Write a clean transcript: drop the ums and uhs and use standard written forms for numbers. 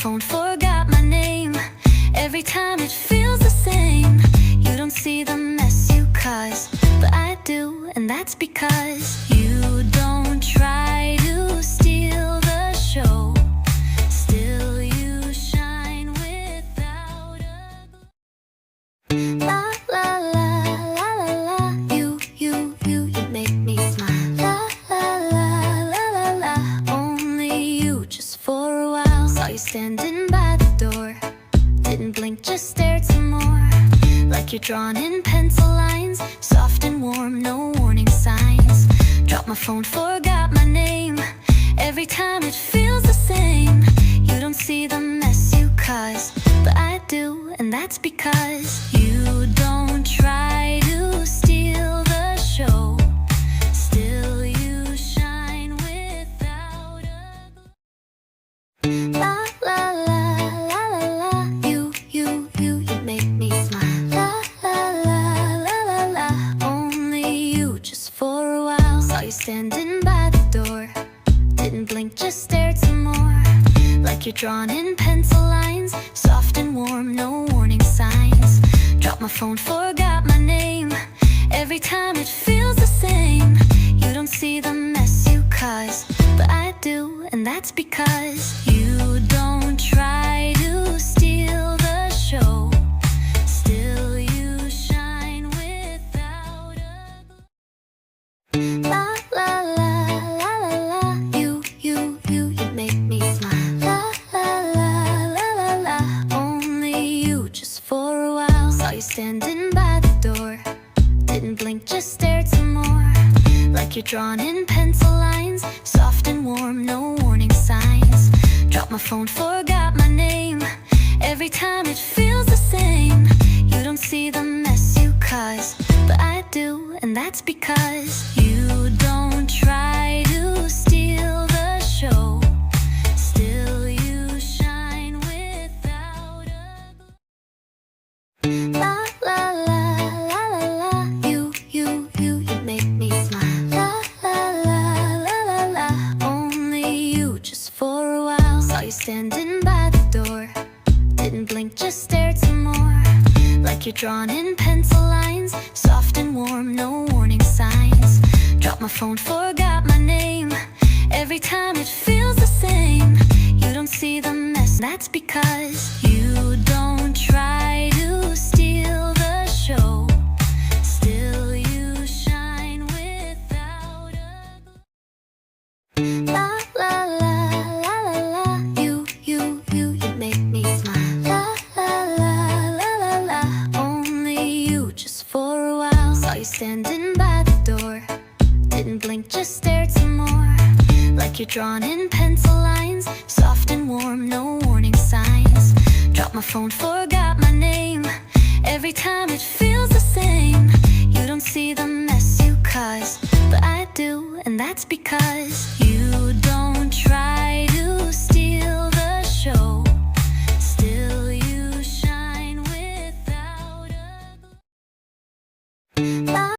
phone, forgot my name. Every time it feels the same. You don't see the mess you cause, but I do, and that's because you don't try to steal the show. Still you shine without a la la la la la la. You make me smile. La la la la la la. Only you, just for a while. Saw you standing by the door. Didn't blink, just stared some more. Like you're drawn in pencil lines, soft and warm, no warning signs. Dropped my phone, forgot my name. Every time it feels the same. You don't see the mess you cause, but I do, and that's because you don't try to steal the show. Still you shine without a la la la la la la. You make me smile. La la la la la la. Only you, just for a while. Saw you standing by the door. Didn't blink, just stared some more. Like you're drawn in pencil lines, soft and warm, no warning signs. Dropped my phone, forgot my name. Every time it feels the same. You don't see the mess you cause, but I do, and that's because you don't try to steal the show. Still you shine without a la la la la la la. You make me smile. La la la la la la. Only you, just for a while. Saw you standing by the door. Didn't blink, just stared some more. Like you're drawn in pencil lines, soft and warm, no warning signs. Dropped my phone, forgot my name. Every time it feels the same. You don't see the mess you cause, but I do, and that's because you don't try to steal the show. Still you shine without a la la la la la la. You make me smile. La la la la la la. Only you, just for a while. Saw you standing by the door. Didn't blink, just stared some more. Like you're drawn in pencil lines, soft and warm, no warning signs. Dropped my phone, forgot my name. Every time it feels the same. You don't see the mess, that's because you don't try to steal the show. Still you shine without a la la la la la la. You make me smile. La la la la la la. Only you, just for a while. Saw you standing by the door. Didn't blink, just stared some more. Like you're drawn in pencil lines, soft and warm, no warning signs. Dropped my phone, forgot my name. Every time it feels the same. You don't see the mess you cause, but I do, and that's because you